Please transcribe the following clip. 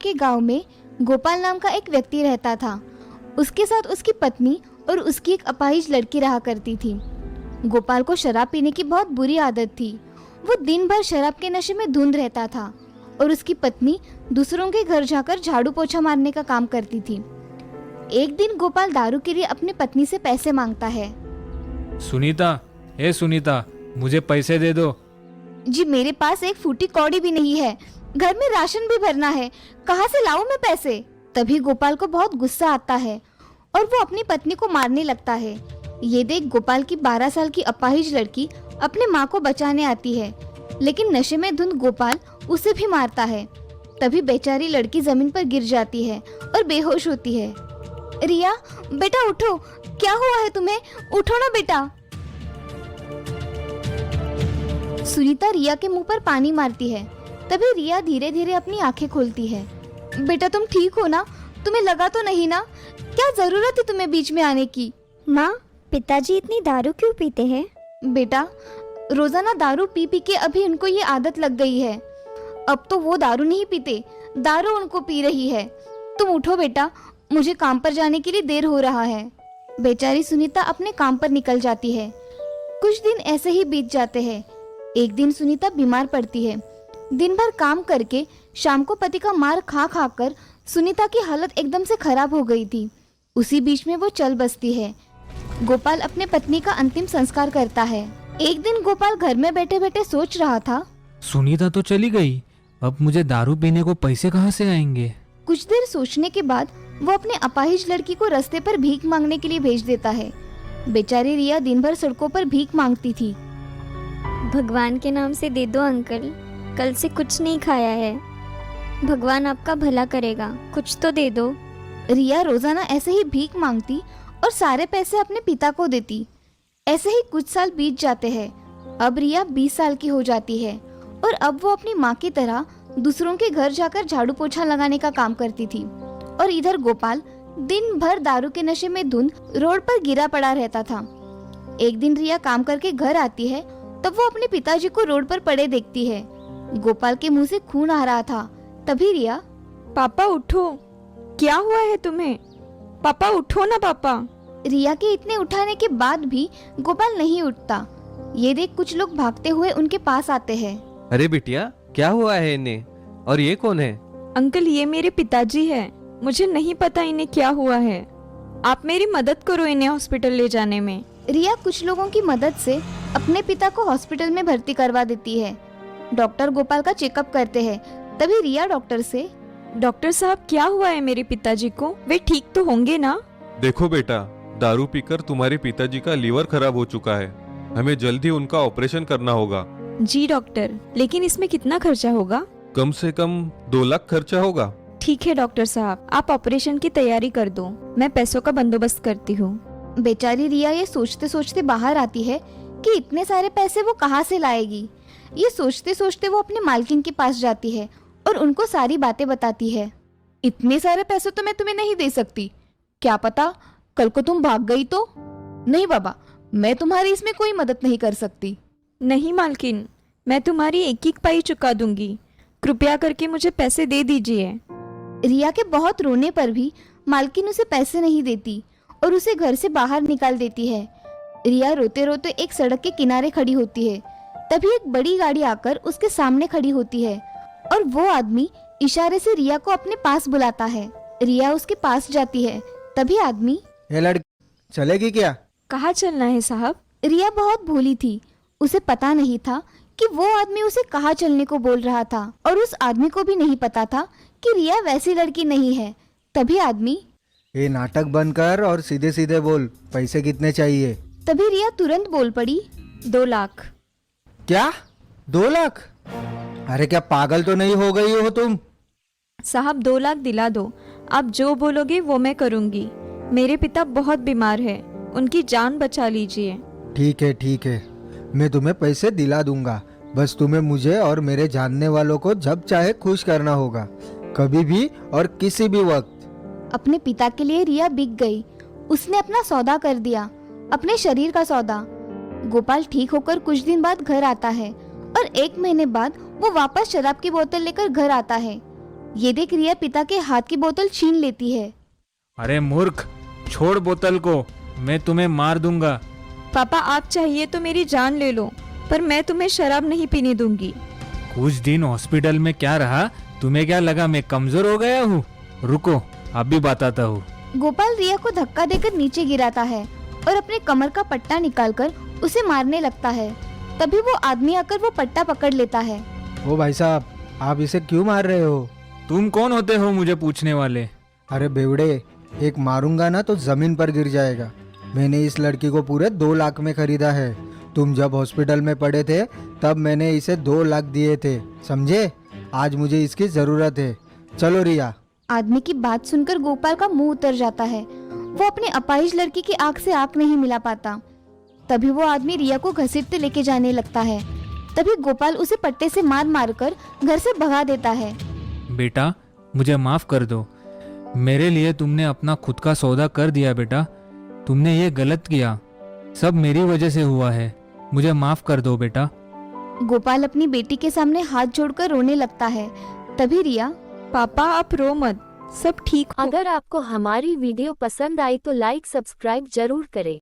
के गांव में गोपाल नाम का एक व्यक्ति रहता था। उसके साथ उसकी पत्नी और उसकी एक अपाहिज लड़की रहा करती थी। गोपाल को शराब पीने की बहुत बुरी आदत थी। वो दिन भर शराब के नशे में धुंध रहता था और उसकी पत्नी दूसरों के घर जाकर झाड़ू पोछा मारने का काम करती थी। एक दिन गोपाल दारू के लिए अपनी पत्नी से पैसे मांगता है। सुनीता, सुनीता, मुझे पैसे दे दो। जी मेरे पास एक फूटी कौड़ी भी नहीं है, घर में राशन भी भरना है, कहाँ से लाऊं मैं पैसे? तभी गोपाल को बहुत गुस्सा आता है और वो अपनी पत्नी को मारने लगता है। ये देख गोपाल की 12 साल की अपाहिज लड़की अपने माँ को बचाने आती है, लेकिन नशे में धुंध गोपाल उसे भी मारता है। तभी बेचारी लड़की जमीन पर गिर जाती है और बेहोश होती है। रिया बेटा उठो, क्या हुआ है तुम्हें? उठो ना बेटा। सुनीता रिया के मुंह पर पानी मारती है। तभी रिया धीरे धीरे अपनी आंखें खोलती है। बेटा तुम ठीक हो ना? तुम्हें लगा तो नहीं ना? क्या जरूरत है तुम्हें बीच में आने की? माँ, पिताजी इतनी दारू क्यों पीते हैं? बेटा रोजाना दारू पी पी के अभी उनको ये आदत लग गई है। अब तो वो दारू नहीं पीते, दारू उनको पी रही है। तुम उठो बेटा, मुझे काम पर जाने के लिए देर हो रहा है। बेचारी सुनीता अपने काम पर निकल जाती है। कुछ दिन ऐसे ही बीत जाते हैं। एक दिन सुनीता बीमार पड़ती है। दिन भर काम करके शाम को पति का मार खा खा कर सुनीता की हालत एकदम से खराब हो गई थी। उसी बीच में वो चल बसती है। गोपाल अपने पत्नी का अंतिम संस्कार करता है। एक दिन गोपाल घर में बैठे बैठे सोच रहा था, सुनीता तो चली गई, अब मुझे दारू पीने को पैसे कहाँ से आएंगे? कुछ देर सोचने के बाद वो अपने अपाहिज लड़की को रास्ते पर भीख मांगने के लिए भेज देता है। बेचारी रिया दिन भर सड़कों पर भीख मांगती थी। भगवान के नाम से दे दो अंकल, कल से कुछ नहीं खाया है। भगवान आपका भला करेगा, कुछ तो दे दो। रिया रोजाना ऐसे ही भीख मांगती और सारे पैसे अपने पिता को देती। ऐसे ही कुछ साल बीत जाते हैं। अब रिया 20 साल की हो जाती है और अब वो अपनी माँ की तरह दूसरों के घर जाकर झाड़ू पोछा लगाने का काम करती थी। और इधर गोपाल दिन भर दारू के नशे में धुंध रोड पर गिरा पड़ा रहता था। एक दिन रिया काम करके घर आती है, तब वो अपने पिताजी को रोड पर पड़े देखती है। गोपाल के मुंह से खून आ रहा था। तभी रिया, पापा उठो, क्या हुआ है तुम्हें? पापा उठो ना पापा। रिया के इतने उठाने के बाद भी गोपाल नहीं उठता। ये देख कुछ लोग भागते हुए उनके पास आते हैं। अरे बिटिया, क्या हुआ है इन्हें? और ये कौन है? अंकल, ये मेरे पिताजी हैं। मुझे नहीं पता इन्हें क्या हुआ है। आप मेरी मदद करो इन्हें हॉस्पिटल ले जाने में। रिया कुछ लोगों की मदद से अपने पिता को हॉस्पिटल में भर्ती करवा देती है। डॉक्टर गोपाल का चेकअप करते हैं। तभी रिया डॉक्टर से, डॉक्टर साहब, क्या हुआ है मेरे पिताजी को? वे ठीक तो होंगे ना? देखो बेटा, दारू पीकर तुम्हारे पिताजी का लीवर खराब हो चुका है। हमें जल्दी उनका ऑपरेशन करना होगा। जी डॉक्टर, लेकिन इसमें कितना खर्चा होगा? कम से कम 2 लाख खर्चा होगा। ठीक है डॉक्टर साहब, आप ऑपरेशन की तैयारी कर दो, मैं पैसों का बंदोबस्त करती हूँ। बेचारी रिया ये सोचते सोचते बाहर आती है कि इतने सारे पैसे वो कहाँ से लाएगी। ये सोचते सोचते वो अपने मालकिन के पास जाती है और उनको सारी बातें बताती है। इतने सारे पैसे तो मैं तुम्हें नहीं दे सकती, क्या पता कल को तुम भाग गई तो? नहीं बाबा, मैं तुम्हारी इसमें कोई मदद नहीं कर सकती। नहीं मालकिन, मैं तुम्हारी एक एक पाई चुका दूंगी, कृपया करके मुझे पैसे दे दीजिए। रिया के बहुत रोने पर भी मालकिन उसे पैसे नहीं देती और उसे घर से बाहर निकाल देती है। रिया रोते रोते एक सड़क के किनारे खड़ी होती है। तभी एक बड़ी गाड़ी आकर उसके सामने खड़ी होती है और वो आदमी इशारे से रिया को अपने पास बुलाता है। रिया उसके पास जाती है। तभी आदमी, ये लड़की चलेगी क्या? कहाँ चलना है साहब? रिया बहुत भोली थी, उसे पता नहीं था कि वो आदमी उसे कहाँ चलने को बोल रहा था और उस आदमी को भी नहीं पता था कि रिया वैसी लड़की नहीं है। तभी आदमी, ये नाटक बंद कर और सीधे सीधे बोल, पैसे कितने चाहिए? तभी रिया तुरंत बोल पड़ी, 2 लाख। क्या 2 लाख? अरे क्या पागल तो नहीं हो गई हो तुम? साहब 2 लाख दिला दो, आप जो बोलोगे वो मैं करूंगी। मेरे पिता बहुत बीमार है, उनकी जान बचा लीजिए। ठीक है, मैं तुम्हें पैसे दिला दूंगा। बस तुम्हें मुझे और मेरे जानने वालों को जब चाहे खुश करना होगा, कभी भी और किसी भी वक्त। अपने पिता के लिए रिया बिक गई। उसने अपना सौदा कर दिया, अपने शरीर का सौदा। गोपाल ठीक होकर कुछ दिन बाद घर आता है और 1 महीने बाद वो वापस शराब की बोतल लेकर घर आता है। ये देख रिया पिता के हाथ की बोतल छीन लेती है। अरे मूर्ख, छोड़ बोतल को, मैं तुम्हें मार दूंगा। पापा आप चाहिए तो मेरी जान ले लो, पर मैं तुम्हें शराब नहीं पीने दूंगी। कुछ दिन हॉस्पिटल में क्या रहा, तुम्हें क्या लगा मैं कमजोर हो गया हूँ? रुको, अभी बताता हूँ। गोपाल रिया को धक्का देकर नीचे गिराता है और अपने कमर का पट्टा निकालकर उसे मारने लगता है। तभी वो आदमी आकर वो पट्टा पकड़ लेता है। ओ भाई साहब, आप इसे क्यों मार रहे हो? तुम कौन होते हो मुझे पूछने वाले? अरे बेवड़े, एक मारूंगा ना तो जमीन पर गिर जाएगा। मैंने इस लड़की को पूरे 2 लाख में खरीदा है। तुम जब हॉस्पिटल में पड़े थे तब मैंने इसे 2 लाख दिए थे, समझे? आज मुझे इसकी जरूरत है। चलो रिया। आदमी की बात सुनकर गोपाल का मुंह उतर जाता है। वो अपने अपाहिज लड़की की आंख से आंख नहीं मिला पाता। तभी वो आदमी रिया को घसीटते लेके जाने लगता है। तभी गोपाल उसे पट्टे से मार मार कर घर से भगा देता है। बेटा, मुझे माफ कर दो। मेरे लिए तुमने अपना खुद का सौदा कर दिया बेटा। तुमने ये गलत किया, सब मेरी वजह से हुआ है। मुझे माफ कर दो बेटा। गोपाल अपनी बेटी के सामने हाथ जोड़कर रोने लगता है। तभी रिया, पापा आप रो मत, सब ठीक हो। अगर आपको हमारी वीडियो पसंद आई तो लाइक सब्सक्राइब जरूर करें।